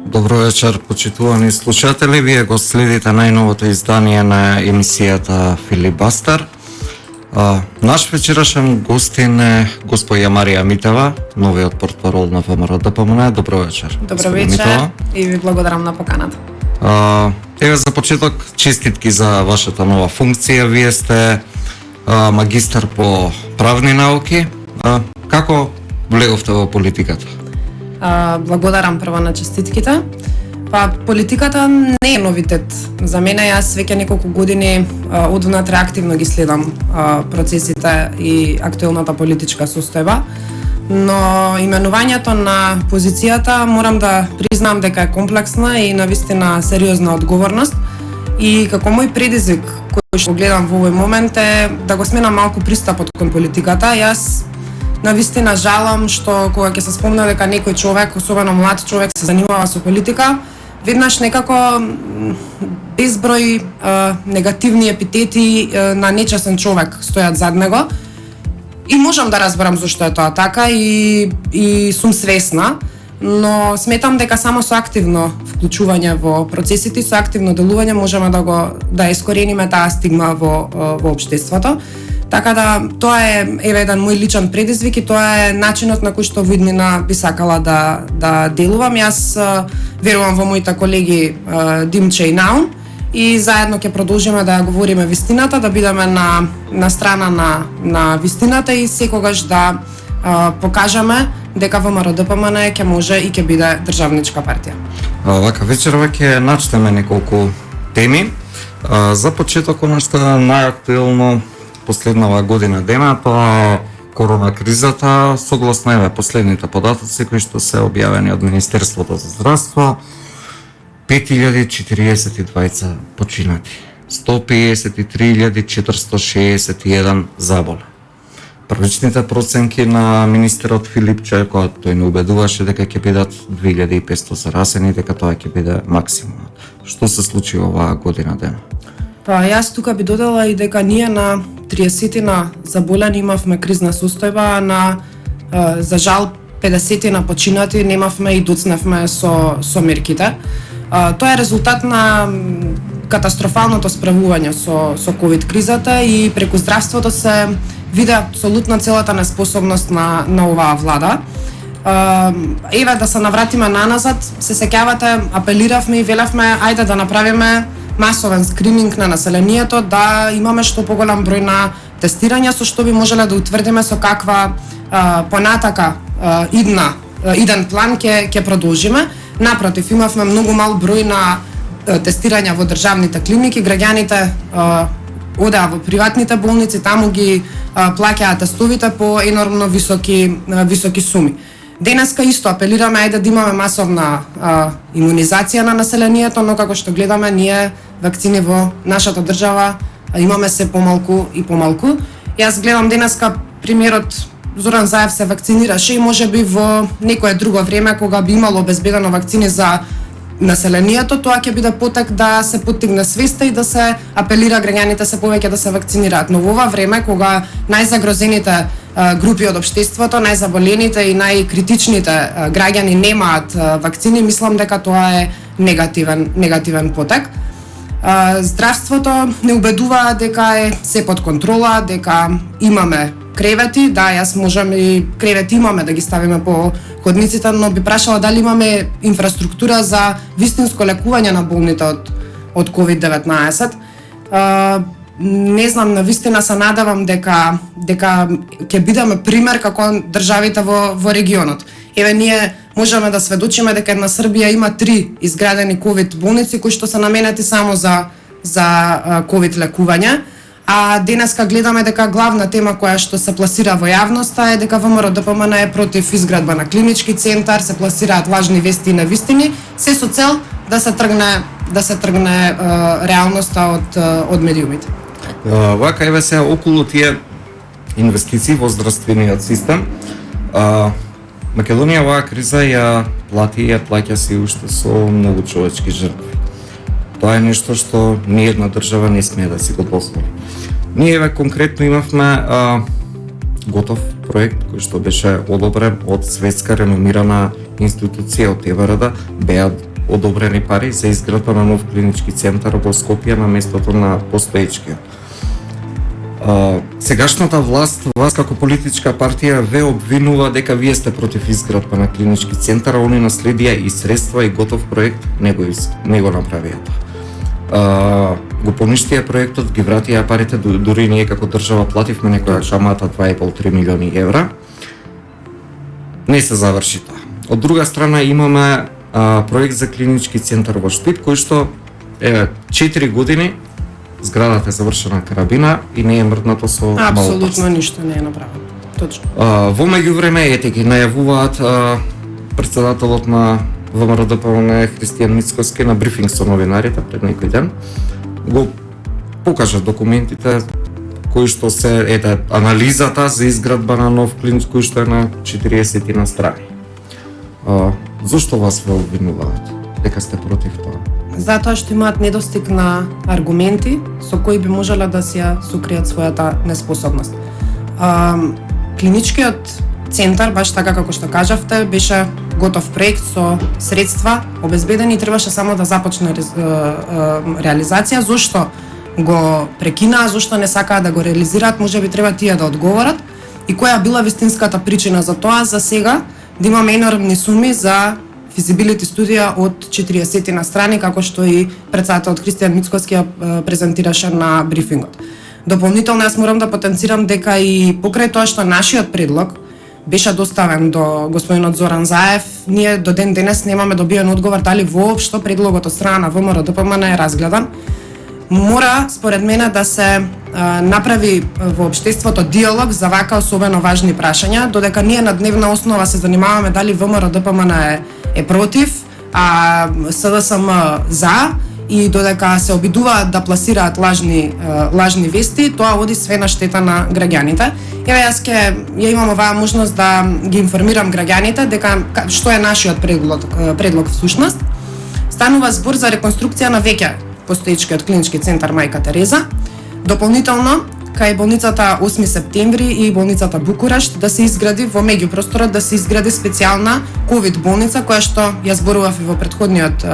Добро вечер, почитувани слушатели. Вие го следите најновото издание на емисијата Филибастер. Наш вечерашен гостин е госпоја Марија Митева, новиот портпарол на ВМРО-ДПМН. Добро вечер. Добро вечер Митева. И ви благодарам на поканата. Еве за почеток честитки за вашата нова функција. Вие сте магистар по правни науки. Како влеговте во политиката? Благодарам прво на честитките. Политиката не е новитет. За мене јас веќе неколку години одвнатре активно ги следам процесите и актуелната политичка состојба. Но именувањето на позицијата морам да признам дека е комплексна и навистина сериозна одговорност. И како мој предизвик кој што гледам во овој момент е да го сменам малку пристапот кон политиката. Јас навистина жалам што кога ќе се спомне дека некој човек, особено млад човек, се занимава со политика, веднаш некако безброј негативни епитети на нечесен човек стојат зад него. И можам да разберам зошто е тоа така и сум свесна, но сметам дека само со активно вклучување во процесите, со активно делување можеме да искорениме таа стигма во општеството. Така да тоа е еден мој личен предизвик и тоа е начинот на кој што во иднина би сакала да делувам. Јас верувам во моите колеги Димче и Наум и заедно ќе продолжиме да говориме вистината, да бидеме на страна на вистината и секогаш да покажеме дека ВМРО-ДПМН ќе може и ќе биде државничка партија. Вака вечерва ќе начнеме неколку теми. За почеток она што е најактуелно последнава година дена, тоа корона кризата, согласно еве последните податоци кои што се објавени од Министерството за здравство, 5042 починати, 153.461 заболе. Првичните проценки на министерот Филипче, кога тој не убедуваше дека ќе бидат 2500 заразени, дека тоа ќе биде максимум. Што се случи оваа година дена? Јас тука би додала и дека ние на 30 заболени имавме кризна состојба, на за жал 50 починати немавме и доцневме со мерките. Тоа е резултат на катастрофалното справување со ковид кризата и преку здравството се виде апсолутно целата неспособност на оваа влада. Еве да се навратиме наназад, се сеќавате, апелиравме и велевме ајде да направиме масовен скрининг на населението, да имаме што поголем број на тестирања, со што би можеле да утврдиме со каква понатака иден план ќе продолжиме. Напротив, имавме многу мал број на тестирања во државните клиники, граѓаните одеа во приватните болници, таму ги плаќаа тестовите по енормно високи суми. Денеска исто апелираме ајде да имаме масовна имунизација на населението, но како што гледаме ние вакцини во нашата држава имаме се помалку и помалку. Јас гледам денеска примерот Зоран Заев се вакцинираше и можеби во некое друго време кога би имало обезбедено вакцини за населението, тоа ќе биде потек да се поттигне свеста и да се апелира граѓаните се повеќе да се вакцинираат. Но во ова време кога најзагрозените групи од општеството, најзаболените и најкритичните граѓани немаат вакцини, мислам дека тоа е негативен потек. Здравството не убедува дека е се под контрола, дека имаме кревети, да, јас можам и кревети имаме да ги ставиме по ходниците, но би прашала дали имаме инфраструктура за вистинско лекување на болните од COVID-19. Не знам, навистина се надевам дека ќе бидеме пример како државите во регионот. Еве ние можеме да сведочиме дека една Србија има 3 изградени ковид болници кои што се наменети само за ковид лекување. А денеска гледаме дека главна тема која што се пласира во јавноста е дека ВМРО-ДПМН е против изградба на клинички центар, се пласираат лажни вести и невистини, се со цел да се тргне реалноста од медиумите. Вака еве се околу тие инвестиции во здравствениот систем. Македонија оваа криза ја плаќа се уште со многу човечки жртви. Тоа е нешто што ниедна држава не смее да си го позволи. Ние еве конкретно имавме готов проект кој што беше одобрен од светска реномирана институција од ЕВРД, беа одобрени пари за изградба на нов клинички центар во Скопје на местото на постоечкиот. Сегашната власт, вас како политичка партија, ве обвинува дека вие сте против изградба на клинички центар, а они наследија и средства и готов проект не го направија тоа. Го поништија проектот, ги вратија парите, дури ние како држава плативме некоја камата 2,5-3 милиони евра. Не се заврши тоа. Од друга страна имаме проект за клинички центар во Штип, кој што 4 години зградата е завршена карабина и не е мрднато со мало парци. Апсолутно ништо не е направено. Точно. Во меѓувреме ете ги најавуваат претседателот на ВМРО-ДПМН Христијан Мицкоски на брифинг со новинарите пред некој ден. Го покажа документите кои што се анализата за изградба на нов клинич кој што е на 40 на страни. Зошто вас ве обвинуваат дека сте против тоа? Затоа што имаат недостиг на аргументи со кои би можеле да си ја сукријат својата неспособност. Клиничкиот центар, баш така како што кажавте, беше готов проект со средства обезбедени и требаше само да започне реализација. Зошто го прекинаа, зошто не сакаа да го реализираат, можеби треба тие да одговорат. И која била вистинската причина за тоа, за сега, да имаме енормни суми за физибилити студија од 40 на страни, како што и претседателот Христијан Мицкоски ја презентираше на брифингот. Дополнително јас морам да потенцирам дека и покрај тоа што нашиот предлог беше доставен до господинот Зоран Заев, ние до ден денес немаме добиен одговор дали воопшто предлогот од страна на ВМРО-ДПМН е разгледан. Мора, според мене, да се направи во општеството диалог за вака особено важни прашања, додека ние на дневна основа се занимаваме дали ВМРО-ДПМН е против, а СДСМ за, и додека се обидуваат да пласираат лажни вести, тоа оди све на штета на граѓаните. Еве јас ја имам оваа можност да ги информирам граѓаните дека што е нашиот предлог всушност. Станува збор за реконструкција на веќе постоечкиот клинички центар Мајка Тереза. Дополнително, кај болницата 8 септември и болницата Букурешт да се изгради во меѓупросторот, да се изгради специјална ковид болница која што ја зборував и во претходниот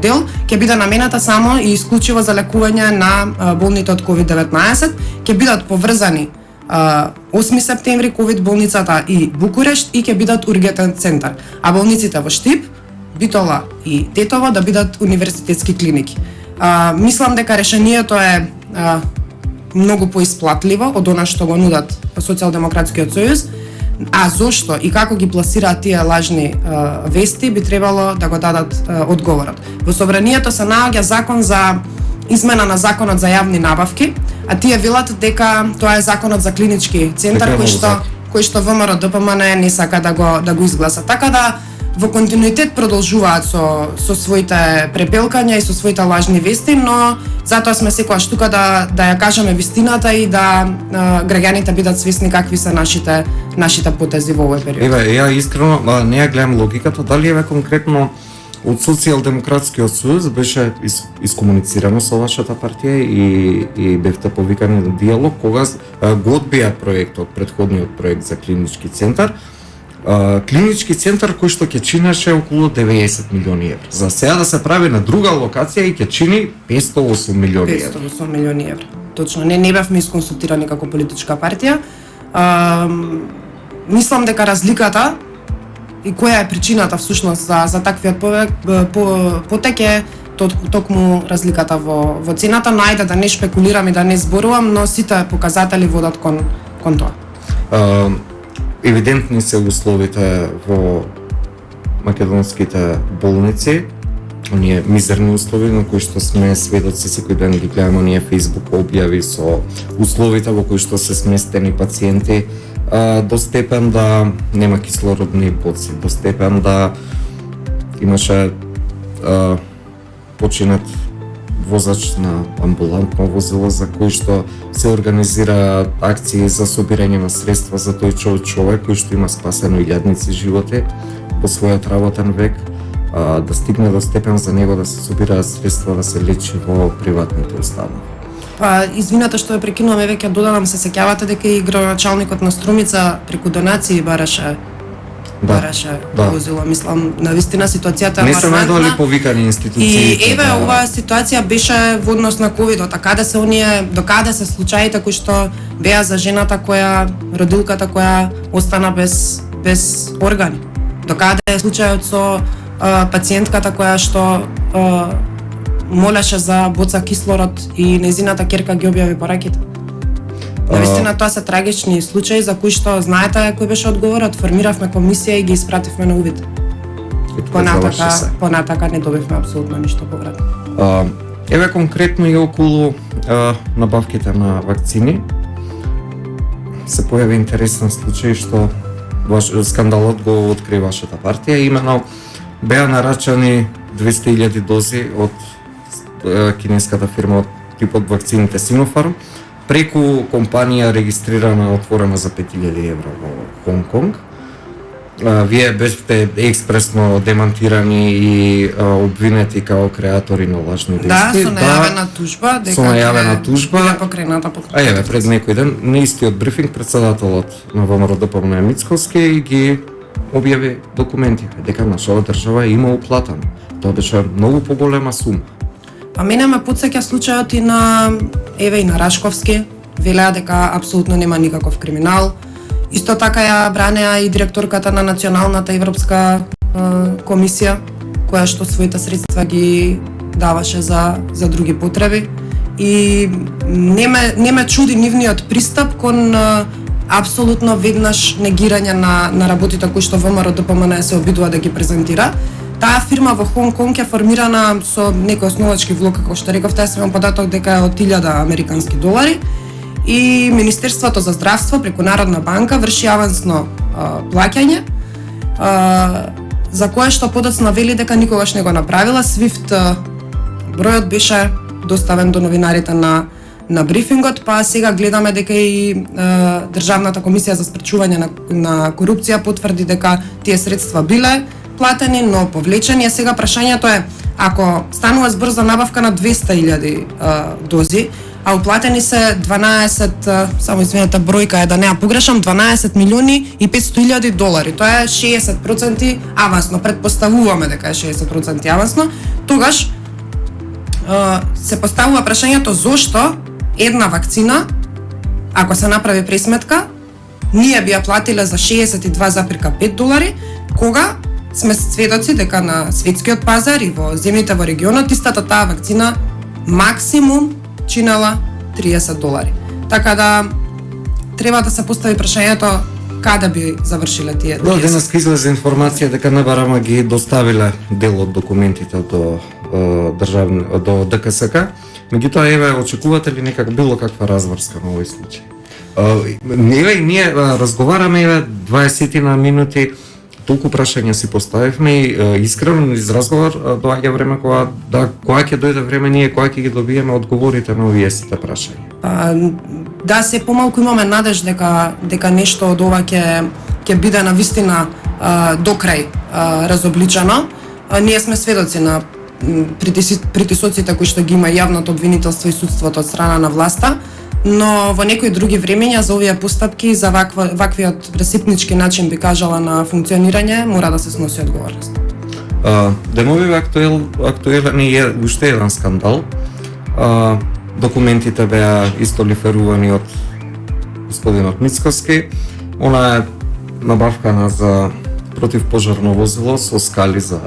дел, ќе биде намената само и исклучиво за лекување на болните од COVID-19, ќе бидат поврзани 8 септември ковид болницата и Букурешт и ќе бидат ургентен центар, а болниците во Штип, Битола и Тетово да бидат универзитетски клиники. Мислам дека решението е многу поисплатливо од она што го нудат Социјалдемократскиот сојуз, а зошто и како ги пласираат тие лажни вести би требало да го дадат одговорот. Во собранието се наоѓа закон за измена на законот за јавни набавки, а тие велат дека тоа е законот за клинички центар кој што ВМРО-ДПМН не сака да го изгласа. Така да во континуитет продолжуваат со своите препелкања и со своите лажни вести, но затоа сме секогаш тука да ја кажеме вистината и да граѓаните бидат свесни какви се нашите потези во овој период. Еве, ја искрено не ја гледам логиката, дали еве конкретно од Социјалдемократскиот сојуз беше искомуницирано со вашата партија и бевте повикани на диалог кога го одбија проектот, претходниот проект за клинички центар. Клинички центар кој што ќе чинеше околу 90 милиони евра. За сега да се прави на друга локација и ќе чини 508 милиони евра. 508 милиони евра. Точно, не бевме исконсултирани како политичка партија. Мислам дека разликата и која е причината всушност за таквиот потек е токму разликата во цената, но ајде да не шпекулирам и да не зборувам, но сите показатели водат кон тоа. Евидентни се условите во македонските болници, оние мизерни услови на кои што сме сведоци, секој ден ги гледаме оние Facebook објави со условите во кои што се сместени пациенти, до степен да нема кислородни боци, до степен да имаше починат возач на амбулантно возило за кој што се организира акции за собирање на средства за тој човек кој што има спасено илјадници животи во својот работен век, да стигне до степен за него да се собираат средства да се лечи во приватните установи. Извинете што ја прекинувам, веќе додадам, се сеќавате дека и градоначалникот на Струмица преку донации бараше бараше да. возило. Мислам, навистина ситуацијата е Не се најдоле алармантна. повикани институции. И еве оваа ситуација беше во однос на ковидот, а каде се оние, до каде се случаите кои што беа за жената која, родилката која остана без органи. До каде е случајот со пациентката која што молеше за боца кислород и нејзината ќерка ги објави пораките. Навистина тоа се трагични случаи за кои што знаете кој беше одговорот, формиравме комисија и ги испративме на увид. Понатака не добивме апсолутно ништо повратно. Еве конкретно и околу набавките на вакцини се појави интересен случај што скандалот го откри вашата партија, именно беа нарачани 200.000 дози од кинеската фирма од типот вакцините Sinopharm преку компанија регистрирана отворена за 5.000 евро во Хонг Конг. Вие бевте експресно демантирани и обвинети као креатори на лажни вести. Да, со најавена тужба, дека со најавена тужба. Биде покрената А еве пред некој ден на истиот брифинг претседателот на ВМРО ДПМН Мицковски ги објави документи дека нашава држава има уплатено. Тоа беше многу поголема сума. Па мене ме потсеќа случајот и на еве и на Рашковски, велеа дека апсолутно нема никаков криминал. Исто така ја бранеа и директорката на Националната европска комисија, која што своите средства ги даваше за други потреби. И не ме чуди нивниот пристап кон апсолутно веднаш негирање на работите кои што ВМРО ДПМН се обидува да ги презентира. Таа фирма во Хонг Конг е формирана со некој основачки влог, како што рековте, јас имам податок дека е од 1000 американски долари и Министерството за здравство преку Народна банка врши авансно плаќање, за кое што подоцна вели дека никогаш не го направила. SWIFT бројот беше доставен до новинарите на брифингот, па сега гледаме дека и Државната комисија за спречување на корупција потврди дека тие средства биле платени, но повлечени. Сега прашањето е, ако станува збор за набавка на 200.000 дози, а уплатени се 12, само извинете бројка е да не ја погрешам, 12 милиони и 500.000 долари. Тоа е 60% авансно. Предпоставуваме дека е 60% авансно. Тогаш се поставува прашањето зошто една вакцина, ако се направи пресметка, ние би ја платиле за 62,5 долари, кога сме сведоци дека на светскиот пазар и во земјите во регионот истата таа вакцина максимум чинела 30 долари. Така да треба да се постави прашањето каде би завршиле тие 30. Да, денес излезе информација дека НБРМ ги доставиле дел од документите до до ДКСК. Меѓутоа, еве, очекувате ли некак било каква разврска на овој случај? Еве, ние разговараме, еве, 20 на минути, толку прашања си поставивме и искрено из разговор доаѓа време кога ќе дојде време ние кога ќе ги добиеме одговорите на овие сите прашања. Да, се помалку имаме надеж дека нешто од ова ќе биде навистина до крај разобличено. Ние сме сведоци на притисоците кои што ги има јавното обвинителство и судството од страна на власта, но во некои други времења за овие постапки, за ваквиот пресипнички начин би кажала на функционирање, мора да се сноси одговорност. Демови актуелен е уште еден скандал. Документите беа истолиферувани од господинот Мицковски. Она е набавкана за противпожарно возило со скали за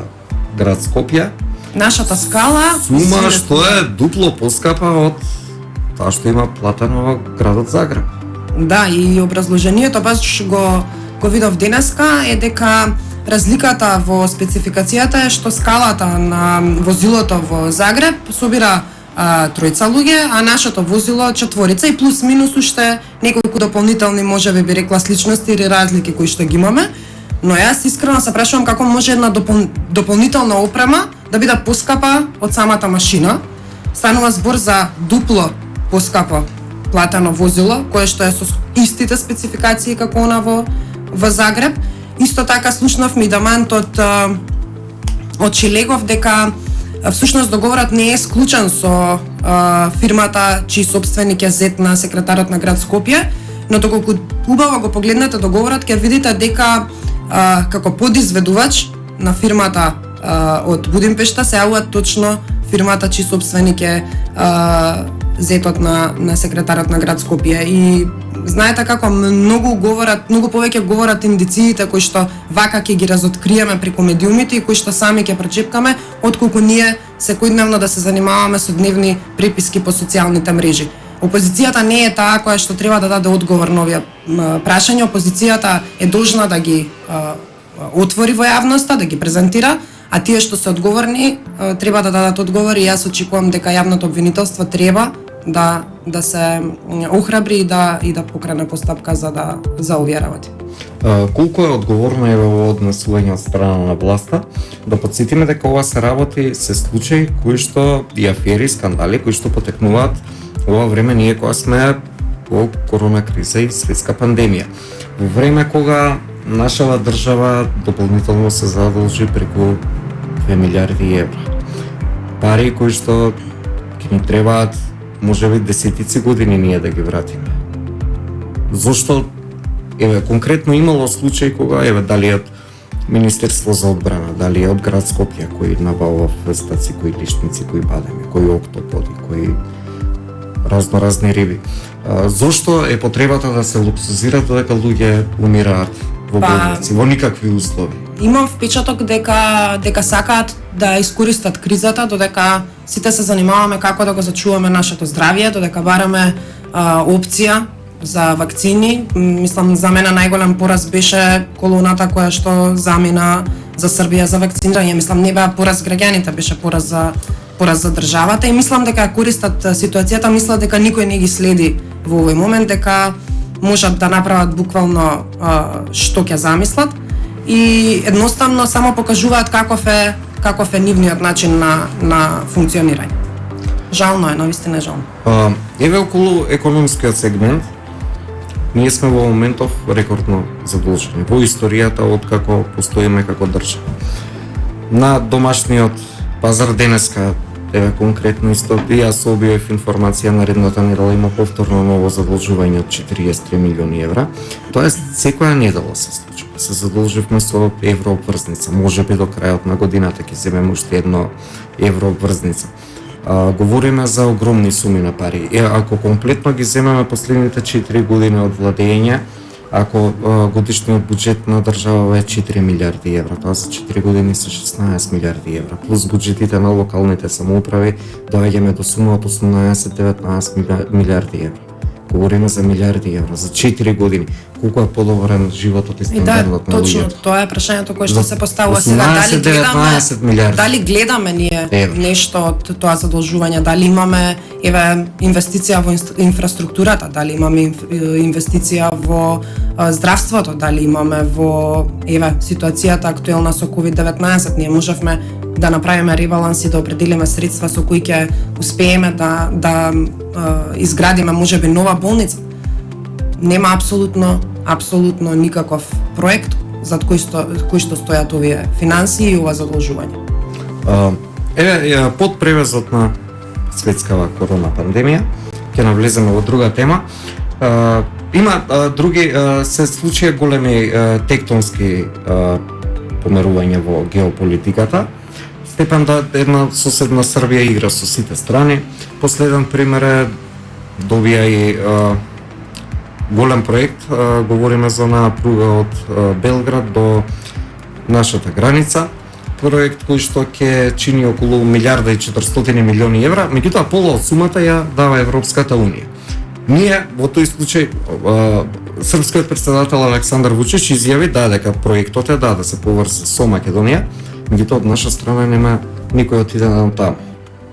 град Скопје. Нашата скала сума што е дупло поскапа од тоа што има платено во градот Загреб. Да, и образложението баш го видов денеска е дека разликата во спецификацијата е што скалата на возилото во Загреб собира тројца луѓе, а нашето возило четворица и плюс минус уште неколку дополнителни можеби би рекла сличности или разлики кои што ги имаме. Но јас искрено се прашувам како може една дополнителна опрема да биде поскапа од самата машина. Станува збор за дупло поскапо платено возило, кое што е со истите спецификации како она во Загреб. Исто така слушнавме и дамант од Шилегов дека всушност договорот не е склучен со фирмата чиј собственик е зет на секретарот на град Скопје, но доколку убаво го погледнете договорот ќе видите дека како подизведувач на фирмата од Будимпешта се јавува точно фирмата чиј сопственик е зетот на секретарот на град Скопје. И знаете како многу повеќе говорат индициите кои што вака ќе ги разоткриеме преку медиумите и кои што сами ќе прочепкаме, отколку ние секојдневно да се занимаваме со дневни преписки по социјалните мрежи. Опозицијата не е таа која што треба да даде одговор на овие прашања. Опозицијата е должна да ги отвори во јавноста, да ги презентира, а тие што се одговорни треба да дадат одговор и јас очекувам дека јавното обвинителство треба да се охрабри и да покрене постапка за овие работи. Колку е одговорно е во однесување од страна на власта? Да потсетиме дека ова се работи се случаи кои што и афери, скандали кои што потекнуваат ова време ние кога сме во корона криза и светска пандемија. Во време кога нашава држава дополнително се задолжи преку 2 милиарди евра. Пари кои што ќе ни требаат можеби десетици години ние да ги вратиме. Зошто конкретно имало случаи кога дали од Министерство за одбрана, дали од град Скопје кои набавува вестаци, кои лишници, кои бадеми, кои октоподи, кои разни риби. Зошто е потребата да се луксузира додека луѓе умираат во болници, во никакви услови? Имам впечаток дека сакаат да искористат кризата, додека сите се занимаваме како да го зачуваме нашето здравје, додека бараме опција за вакцини. Мислам, за мене најголем пораз беше колоната која што замина за Србија за вакцинирање. Мислам, не беа пораз граѓаните, беше пораз за државата и мислам дека користат ситуацијата, мислат дека никој не ги следи во овој момент, дека можат да направат буквално што ќе замислат и едноставно само покажуваат каков е нивниот начин на функционирање. Жално е, навистина е жално. Околу економскиот сегмент, ние сме во моментов рекордно задолжени во историјата од како постоиме како држава. На домашниот пазар денеска, конкретно исто, и јас објавив информација наредната недела има повторно ново задолжување од 43 милиони евра. Тоест, секоја недела се случува. Се задолживме со еврообврзница. Можеби до крајот на годината ќе земеме уште едно еврообврзница. Говориме за огромни суми на пари. Ако комплетно ги земеме последните 4 години од владење, ако годишниот буџет на држава е 4 милиарди евра, тоа за 4 години се 16 милиарди евра, плюс буџетите на локалните самоуправи, доаѓаме до сума од 18-19 милиарди евра. Говориме за милиарди евра за 4 години. Колку е подобрен животот и стандардот на луѓето? Точно, тоа е прашањето кое што се поставува сега. Дали гледаме ние нешто од тоа задолжување, дали имаме инвестиција во инфраструктурата, дали имаме инвестиција во здравството, дали имаме во ситуацијата актуелна со COVID-19, ние можевме да направиме ребаланс и да определиме средства со кои ќе успееме да изградиме можеби нова болница. Нема апсолутно никаков проект зад кој што стојат овие финансии и ова задолжување. Под превезот на светскава корона пандемија ќе навлеземе во друга тема. Има други се случаи големи тектонски померувања во геополитиката. Степен да една соседна Србија игра со сите страни. Последен пример е добија и голем проект, говориме за на пруга од Белград до нашата граница. Проект кој што ќе чини околу 1.400 милиони евра, меѓутоа пола од сумата ја дава Европската унија. Ние во тој случај српскиот претседател Александар Вучич изјави дека проектот е да се поврзе со Македонија, меѓутоа од наша страна нема никој отиде на таму.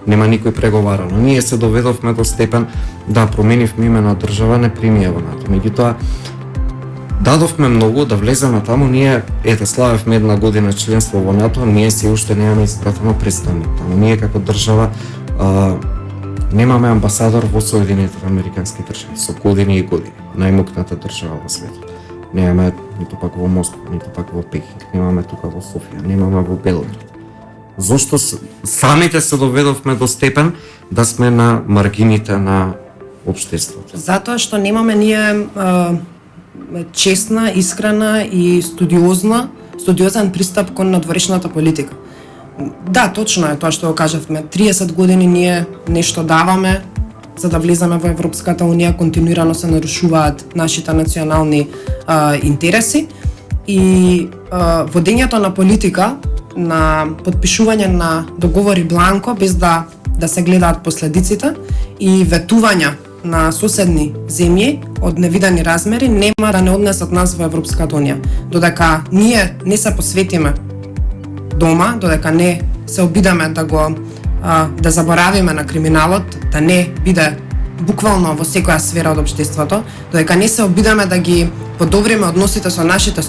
Нема никој преговарано. Ние се доведовме до степен да променивме име на држава, не примија во НАТО. Меѓутоа дадовме многу да влеземе таму, ние славевме една година членство во НАТО, ние се уште немаме испратено представник таму. Ние како држава немаме амбасадор во Соединетите Американски држави со години и години. Најмукната држава во светот. Немаме ниту пак во Москва, ниту пак во Пекинг, немаме тука во Софија, немаме во Белград. Зошто самите се доведовме до степен да сме на маргините на општеството? Затоа што немаме ние честна, искрена и студиозен пристап кон надворешната политика. Да, точно е тоа што го кажавме. 30 години ние нешто даваме за да влеземе во Европската унија, континуирано се нарушуваат нашите национални интереси и водењето на политика, на подпишување на договори бланко без да се гледаат последиците и ветувања на соседни земји од невидени размери нема да не однесат нас во Европската унија. Додека ние не се посветиме дома, додека не се обидаме да заборавиме на криминалот, да не биде буквално во секоја сфера од општеството, додека не се обидаме да ги подобриме односите со нашите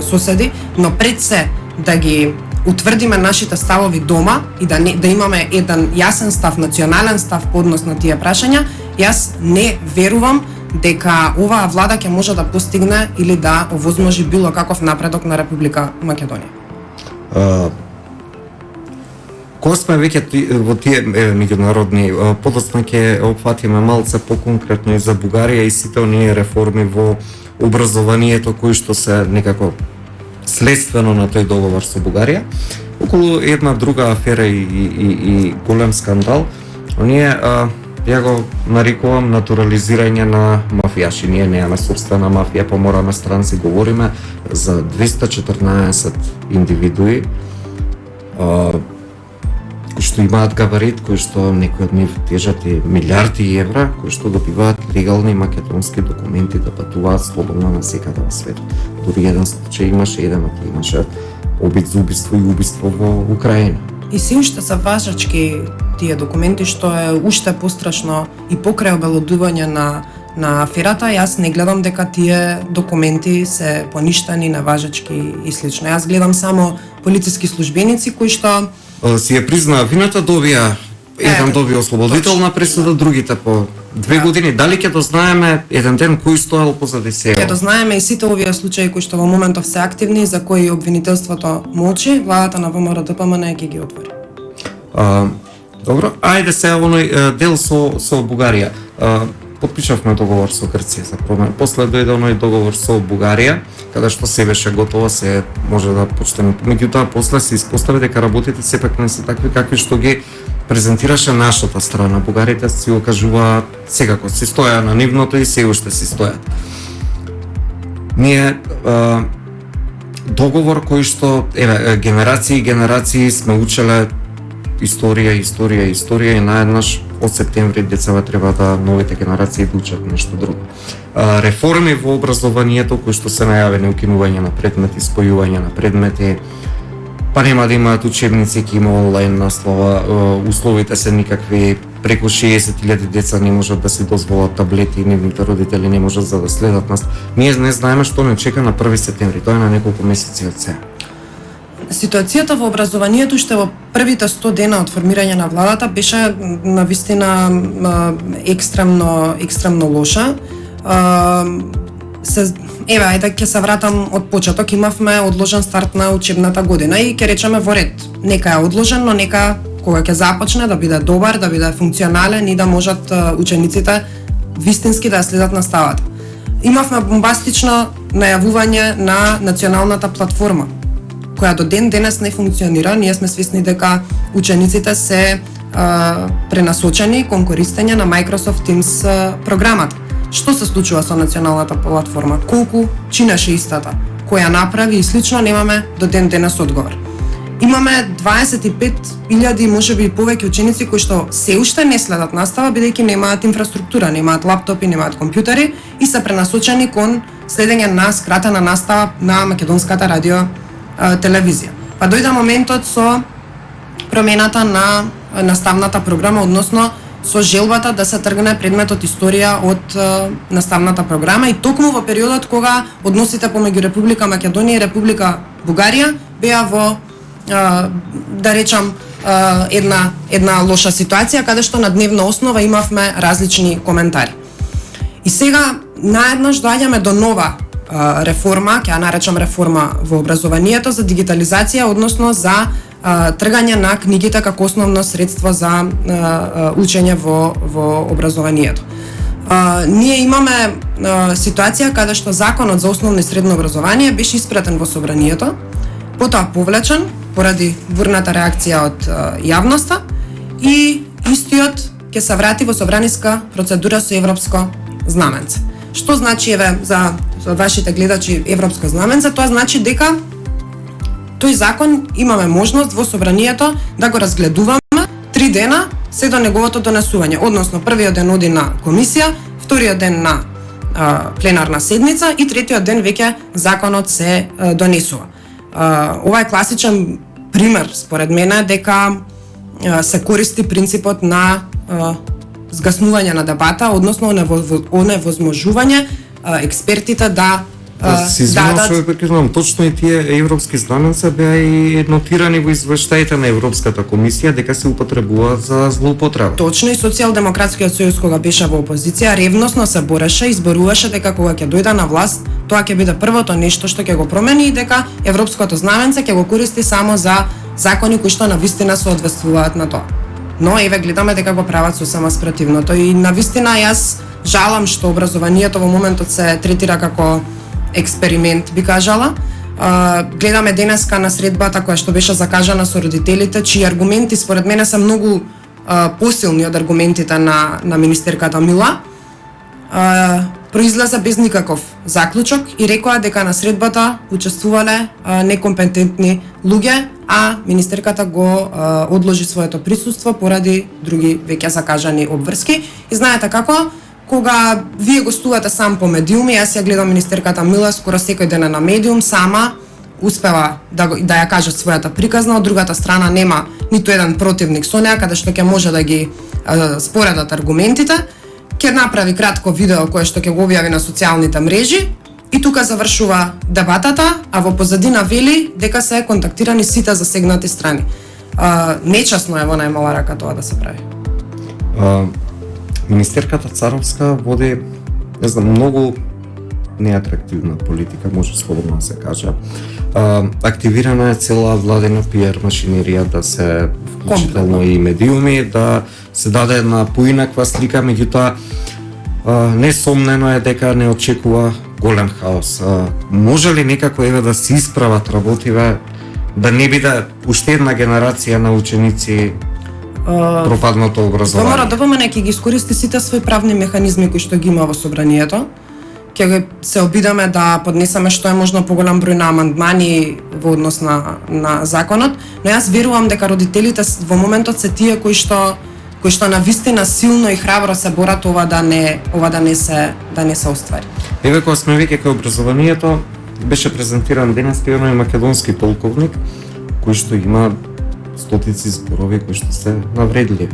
соседи, но пред се да ги утврдиме нашите ставови дома и да имаме еден јасен став, национален став по однос на тие прашања, јас не верувам дека оваа влада ќе може да постигне или да овозможи било каков напредок на Република Македонија. Кога сме веќе во тие меѓународни, подоцна ќе опфатиме малце поконкретно и за Бугарија и сите оние реформи во образованието кои што се некако следствено на тој договор со Бугарија. Околу една друга афера и голем скандал, оние ја го нарекувам натурализирање на мафијаши. Ние немаме собствена мафија, па мораме странци, говориме за 214 индивидуи кои што имаат габарит, кои што некои од нив тежат и милиарди евра, кои што добиваат легални македонски документи да патуваат слободно насекаде во светот. Дури еден случај имаше обид за убиство и убиство во Украина. И се уште се важачки тие документи, што е уште пострашно и покрај обелодување на аферата. Јас не гледам дека тие документи се поништани, неважачки и слично. Јас гледам само полициски службеници кои што си ја признаа вината, еден доби ослободителна пресуда, другите по 2 години. Дали ќе дознаеме еден ден кој стоел позади сега? Ќе дознаеме и сите овие случаи кои што во моментов се активни, за кои обвинителството молчи, владата на ВМРО ДПМН ќе ги отвори. Добро, ајде сега оној дел со Бугарија. Подпишавме договор со Грција за промена. После дојде оној договор со Бугарија, каде што се беше готово, се може да почнеме. Меѓутоа после се испостави дека работите сепак не се такви какви што ги презентираше нашата страна. Бугарите си го кажуваат секако, си стоја на нивното и се уште си стојат. Ние договор кој што генерации и генерации сме учеле историја и наеднаш од септември децава треба да новите генерации да учат нешто друго. Реформи во образованието кои што се најавени, укинување на предмети, спојување на предмети, па нема да имаат учебници, ќе има онлайн наслова, условите се никакви, преку 60.000 деца не можат да си дозволат таблети и нивните родители не можат за да следат нас. Ние не знаеме што не чека на 1 септември, тоа е на неколку месеци од сега. Ситуацијата во образованието уште во првите 100 дена од формирање на владата беше навистина екстремно лоша. Ајде ќе се вратам од почеток. Имавме одложен старт на учебната година и ќе речеме во ред. Нека е одложен, но нека кога ќе започне да биде добар, да биде функционален и да можат учениците вистински да ја следат наставата. Имавме бомбастично најавување на националната платформа, која до ден денес не функционира. Ние сме свесни дека учениците се пренасочени кон користење на Microsoft Teams програмата. Што се случува со националната платформа? Колку чинеше истата? Која направи и слично, немаме до ден денес одговор. Имаме 25.000, можеби и повеќе ученици кои што се уште не следат настава бидејќи немаат инфраструктура, немаат лаптопи, немаат компјутери и се пренасочени кон следење на скратена настава на македонската радио телевизија. Па дојде моментот со промената на наставната програма, односно со желбата да се тргне предметот историја од наставната програма и токму во периодот кога односите помеѓу Република Македонија и Република Бугарија беа во да речам една лоша ситуација каде што на дневна основа имавме различни коментари. И сега наеднаш доаѓаме до нова реформа, ќе ја наречам реформа во образованието за дигитализација, односно за тргање на книгите како основно средство за учење во образованието. Ние имаме ситуација каде што Законот за основно и средно образование беше испратен во собранието, потоа повлечен поради бурната реакција од јавноста и истиот ќе се врати во собраниска процедура со европско знаменце. Што значи, еве, за вашите гледачи, европско знаменце? Тоа значи дека тој закон имаме можност во собранието да го разгледуваме 3 дена се до неговото донесување. Односно, првиот ден оди на комисија, вториот ден на пленарна седница и третиот ден веќе законот се донесува. Ова е класичен пример, според мене, дека се користи принципот на згаснување на дебата, односно оневозможување експертите да Се извинувам што ве прекинувам, точно и тие европски знаменца беа и нотирани во извештаите на Европската комисија дека се употребуваат за злоупотреба. Точно, и Социјалдемократскиот сојуз кога беше во опозиција ревносно се бореше и зборуваше дека кога ќе дојде на власт, тоа ќе биде првото нешто што ќе го промени и дека европското знаменце ќе го користи само за закони кои што навистина соодветствуваат на тоа. Но еве гледаме дека го прават сосема спротивното и навистина јас жалам што образованието во моментот се третира како експеримент, би кажала. Гледаме денеска на средбата која што беше закажана со родителите, чии аргументи според мене се многу посилни од аргументите на министерката Мила. Произлезе без никаков заклучок и рекоа дека на средбата учествувале некомпетентни луѓе, а министерката го одложи своето присуство поради други веќе закажани обврски. И знаете како, кога вие гостувате сам по медиуми, јас ја гледам министерката Мила скоро секој ден на медиум, сама успева да ја каже својата приказна, од другата страна нема ниту еден противник со неа, каде што ќе може да ги споредат аргументите, ќе направи кратко видео кое што ќе го објави на социјалните мрежи и тука завршува дебатата, а во позадина вели дека се контактирани сите засегнати страни. Нечасно е во најмала рака тоа да се прави. Министерката Царовска води, не знам, многу неатрактивна политика, може слободно да се каже. Активирана е цела владина пиар машинерија да се вклучително и медиуми, да се даде една поинаква слика, меѓутоа несомнено е дека не очекува голем хаос. Може ли некако еве да се исправат работиве, да не биде уште една генерација на ученици пропадното образование? Мора да помине, ќе ги искористи сите своји правни механизми кои што ги има во собранието. Ќе се обидаме да поднесеме што е можно поголем број на амандмани во однос на законот, но јас верувам дека родителите во моментот се тие кои што навистина силно и храбро се борат ова да не се оствари. Еве кога сме веќе кај образованието, беше презентиран денес оној македонски полковник кој што има стотици зборови кои што се навредливи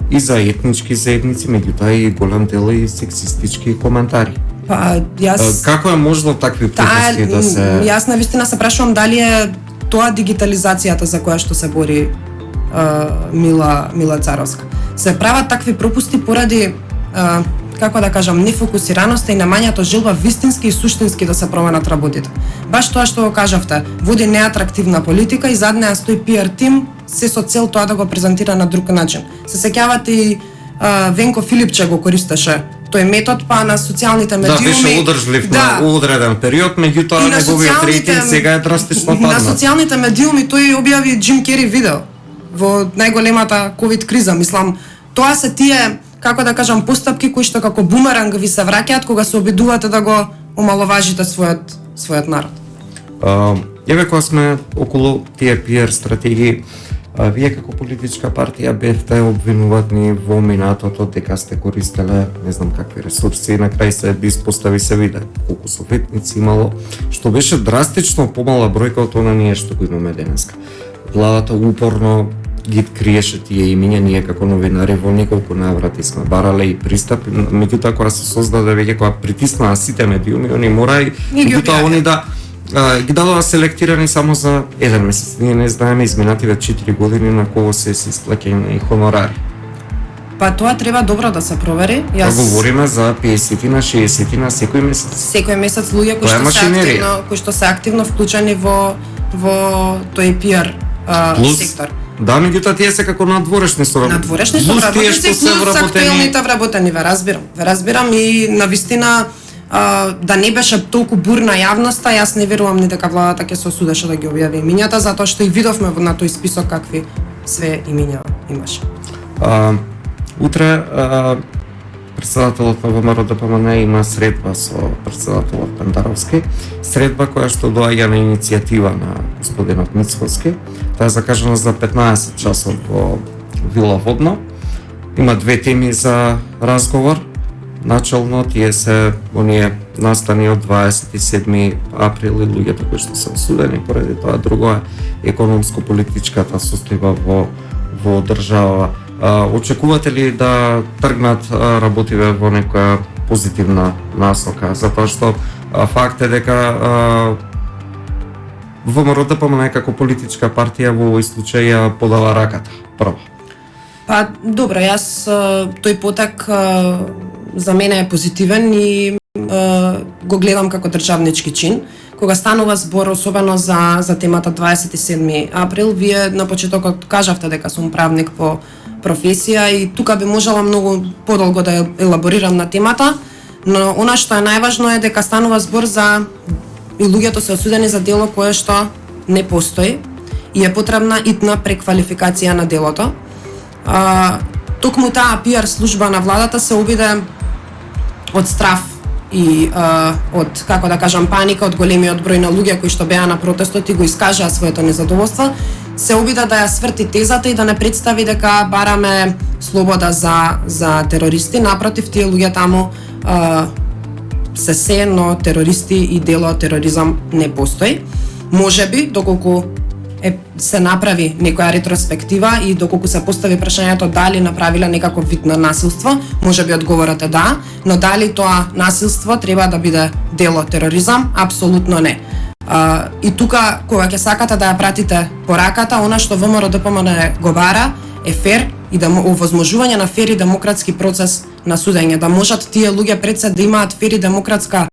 и за етнички заедници, меѓутоа и голем дел и сексистички коментари. Па јас Како е можно такви пропуски да се... Јас навистина се прашувам дали е тоа дигитализацијата за која што се бори Мила Царовска. Се прават такви пропусти поради како да кажам, нефокусираноста и немањето желба вистински и суштински да се променат работите. Баш тоа што го кажавте, води неатрактивна политика и зад неа стои пиар тим, се со цел тоа да го презентира на друг начин. Се сеќавате и Венко Филипче го користеше тој метод, па на социјалните медиуми. Да, беше одржлив на одреден период, меѓутоа неговиот рейтинг сега е драстично паднат. На социјалните медиуми тој објави Джим Кери видео во најголемата ковид криза. Мислам, тоа се тие, како да кажам, постапки кои што како бумеранг ви се враќаат кога се обидувате да го омаловажите својот народ. Еве кога сме околу тие пиар стратегии, вие како политичка партија бевте обвинувани во минатото дека сте користеле не знам какви ресурси и на крај се испостави се виде колку советници имало, што беше драстично помала бројка од она ние што го имаме денеска. Владата упорно ги криеше тие имиња, ние како новинари во неколку наврати сме барале и пристап, меѓутоа кога се создаде веќе кога притиснаа сите медиуми, они мора и меѓутоа они да ги дадоа селектирани само за еден месец. Ние не знаеме изминативе 4 години на кого се исплаќени хонорари. Па тоа треба добро да се провери. Говориме за 50-тина, 60-тина секој месец. Секој месец луѓе кои што се активно вклучени во тој пиар сектор. Да, меѓутоа тие се како надворешни соработници. Надворешни Плюс тие соработници што се плюс вработени. актуелните вработени, ве разбирам и навистина да не беше толку бурна јавноста, јас не верувам ни дека владата ќе се осудеше да ги објави имињата, затоа што и видовме на тој список какви све имиња имаше. Утре председателот на ВМРО-ДПМН има средба со председателот Пендаровски, средба која што доаѓа на иницијатива на господинот Мицкоски. Таа е закажана за 15 часот во Вила Водно. Има две теми за разговор. Начално тие се оние настани од 27 април и луѓето кои што се осудени поради тоа. Друго е економско-политичката состојба во држава. Очекувате ли да тргнат работиве во некоја позитивна насока? Затоа што факт е дека ВМРО-ДПМН како политичка партија во овој случај ја подава раката прво. Па добро, јас тој потек за мене е позитивен и го гледам како државнички чин. Кога станува збор особено за темата 27 април, вие на почетокот кажавте дека сум правник по професија и тука би можела многу подолго да елаборирам на темата, но она што е најважно е дека станува збор за и луѓето се осудени за дело кое што не постои и е потребна итна преквалификација на делото. Токму таа пиар служба на владата се обиде од страф и од, како да кажам, паника од големиот број на луѓе кои што беа на протестот и го искажаа своето незадоволство, се обида да ја сврти тезата и да не представи дека бараме слобода за терористи. Напротив, тие луѓе таму се но терористи и дело тероризам не постои. Можеби, доколку се направи некоја ретроспектива и доколку се постави прашањето дали направиле некаков вид на насилство, можеби одговорот е да, но дали тоа насилство треба да биде дело тероризам, апсолутно не. И тука, кога ќе сакате да ја пратите пораката, она што ВМРО-ДПМН го бара е фер и да овозможување на фер и демократски процес на судење, да можат тие луѓе пред се да имаат фер и демократска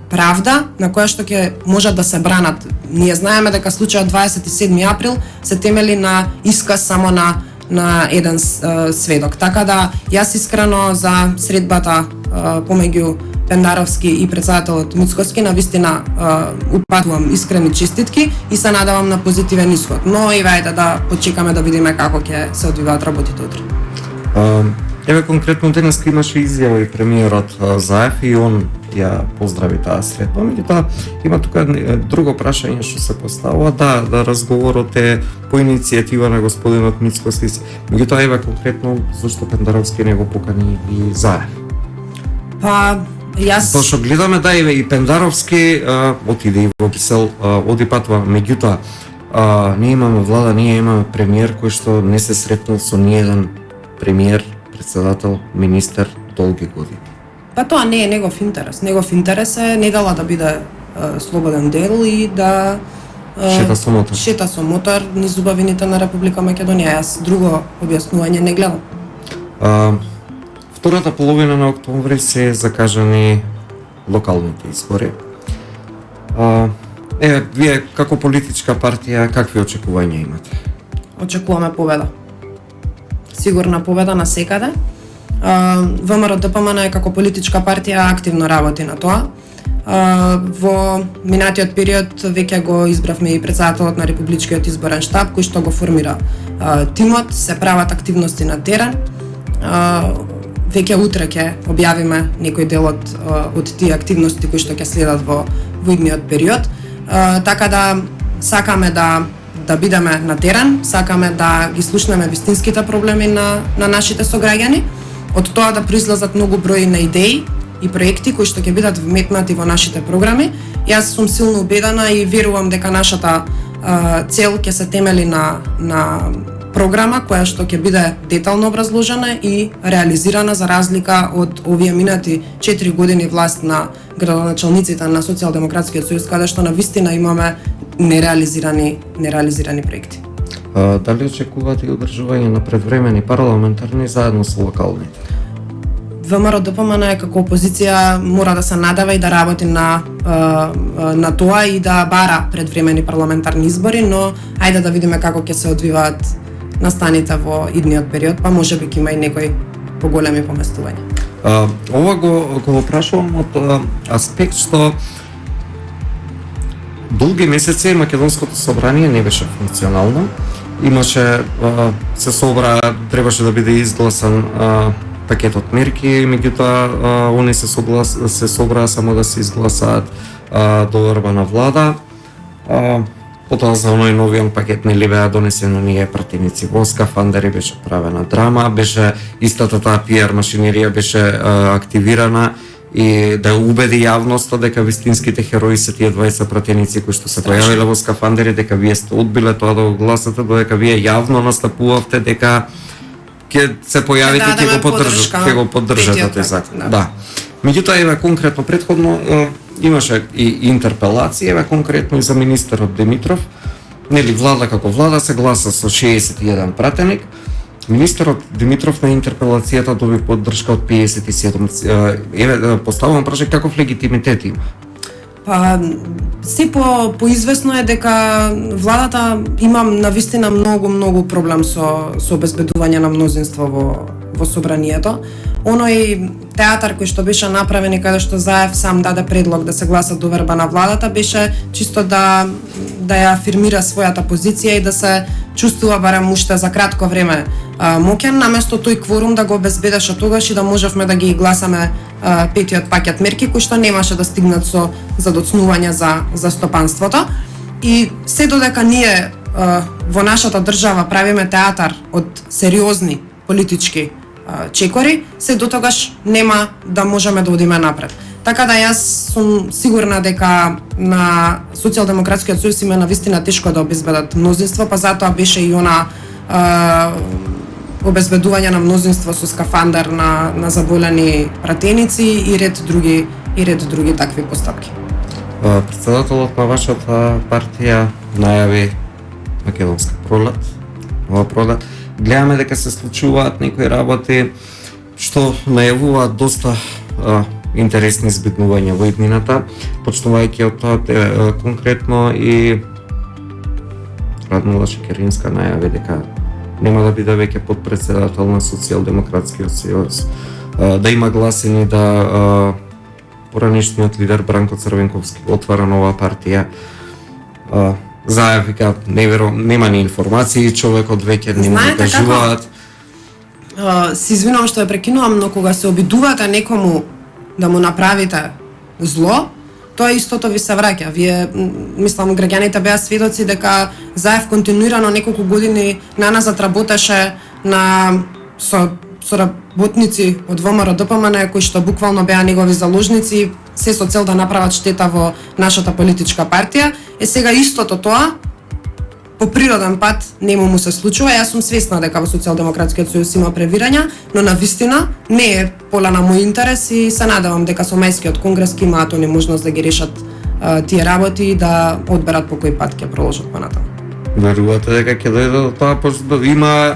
правда на која што ќе можат да се бранат. Ние знаеме дека случајот 27 април се темели на исказ само на еден сведок. Така да јас искрено за средбата помеѓу Пендаровски и председателот Мицкоски навистина упатувам искрени честитки и се надевам на позитивен исход. Но и вајде да почекаме да видиме како ќе се одвиваат работите утре. Еве конкретно денес имаше изјава и премиерот Заев и он ја поздрави таа средба. Меѓутоа има тука друго прашање што се поставува, да разговорот е по иницијатива на господинот Мицкоски. Меѓутоа еве конкретно зашто Пендаровски не го покани и Заев? Па јас Тоа што гледаме да еве и Пендаровски отиде и во Брисел, оди патува, меѓутоа ние имаме влада, ние имаме премиер кој што не се сретнал со ниеден премиер, председател, министер долги години. Па тоа не е негов интерес. Негов интерес е недела да биде слободен дел и да шета со мотор низ убавините на Република Македонија. Јас друго објаснување не гледам. Втората половина на октомври се закажани локалните избори. Вие како политичка партија какви очекувања имате? Очекуваме победа. Сигурна победа на секаде. ВМРО-ДПМН како политичка партија активно работи на тоа. Во минатиот период веќе го избравме и председателот на Републичкиот изборен штаб кој што го формира тимот, се прават активности на терен. Веќе утре ќе објавиме некој дел од тие активности кои што ќе следат во идниот период. Така да сакаме да бидеме на терен, сакаме да ги слушнеме вистинските проблеми на нашите сограѓани, од тоа да произлезат многу брои на идеи и проекти кои што ќе бидат вметнати во нашите програми. Јас сум силно убедена и верувам дека нашата цел ќе се темели на програма која што ќе биде детално образложена и реализирана за разлика од овие минати 4 години власт на градоначалниците на Социјалдемократскиот сојуз, каде што навистина имаме нереализирани проекти. Дали очекувате и одржување на предвремени парламентарни заедно со локалните? ВМРО ДПМН како опозиција мора да се надава и да работи на тоа и да бара предвремени парламентарни избори, но ајде да видиме како ќе се одвиваат настаните во идниот период, па можеби ќе има и некои поголеми поместувања. Ова го прашувам од аспект што долги месеци Македонското собрание не беше функционално. Имаше се собра, требаше да биде изгласан пакетот мерки, меѓутоа они се собраа само да се изгласаат доверба на влада. Потоа за оној новиот пакет нели беа донесени оние пратеници во скафандери, беше правена драма, беше истата таа PR машинерија беше активирана и да убеди јавноста дека вистинските херои се тие 20 пратеници кои што се појавиле во скафандери, дека вие сте одбиле тоа да го гласате, додека вие јавно настапувавте дека ќе се појавите и ќе го поддржате тој закон. Да. Меѓутоа еве конкретно претходно имаше и интерпелација, еве конкретно и за министерот Димитров. Нели влада како влада се гласа со 61 пратеник. Министерот Димитров на интерпелацијата доби поддршка од 57. Еве поставувам прашање каков легитимитет има? Па се поизвестно е дека владата има навистина многу проблем со обезбедување на мнозинство во собранието. Оној театар кој што беше направен и каде што Заев сам даде предлог да се гласа доверба на владата беше чисто да ја афирмира својата позиција и да се чувствува барем уште за кратко време моќен, наместо тој кворум да го обезбедеше тогаш и да можевме да ги гласаме петиот пакет мерки кои што немаше да стигнат со задоцнување за стопанството. И се додека ние во нашата држава правиме театар од сериозни политички чекори, се дотогаш нема да можеме да одиме напред. Така да јас сум сигурна дека на Социјалдемократскиот сојуз има навистина тешко да обезбедат мнозинство, па затоа беше и она обезбедување на мнозинство со скафандер на заболени пратеници и ред други такви постапки. Председателот на вашата партија најави македонска пролет. Ова пролет гледаме дека се случуваат некои работи што најавуваат доста интересни збитнувања во иднината, почнувајќи од тоа конкретно и Радмила Шекеринска најави дека нема да биде веќе подпредседател на Социјалдемократскиот сојуз, да има гласини да поранешниот лидер Бранко Црвенковски отвара нова партија. Заев вика нема ни информации, човекот веќе не му кажуваат. Се извинувам што ја прекинувам, но кога се обидувате некому да му направите зло, тоа истото ви се враќа. Вие, мислам, граѓаните беа сведоци дека Заев континуирано неколку години наназад работеше со работници од ВМРО ДПМН кои што буквално беа негови заложници, се со цел да направат штета во нашата политичка партија. Сега истото тоа по природен пат нему му се случува. Јас сум свесна дека во Социјалдемократскиот сојуз има превирања, но навистина не е пола на мој интерес и се надевам дека со мајскиот конгрес ќе имаат они можност да ги решат тие работи и да одберат по кој пат ќе проложат понатаму. Верувате дека ќе дојде до тоа, пошто има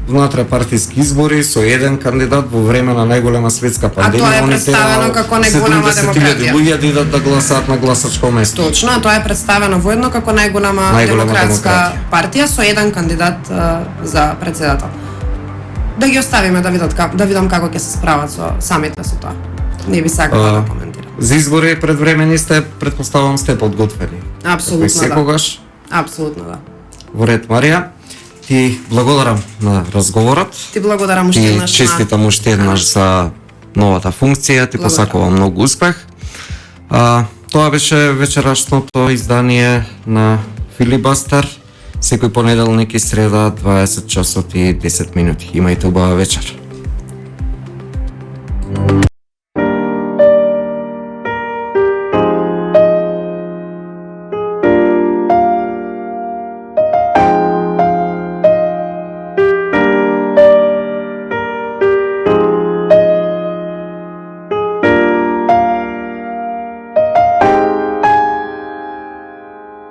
внатре партиски избори со еден кандидат во време на најголема светска пандемија. А тоа е представено како најголема демократија. 70.000 луѓе да идат да гласаат на гласачко место. Точно, а тоа е представено воедно како најголема демократска партија со еден кандидат за председател. Да ги оставиме да видам како ќе се справат со самите со тоа. Не би сакала да коментирам. За избори предвремени сте, претпоставувам сте подготвени. Апсолутно да. Секогаш. Апсолутно да. Во ред, Марија. Ти благодарам на разговорот. Ти благодарам уште еднаш. Честитам уште еднаш за новата функција. Ти посакувам многу успех. Тоа беше вечерашното издание на Филибастер. Секој понеделник и среда 20 часот и 10 минути. Имајте убава вечер.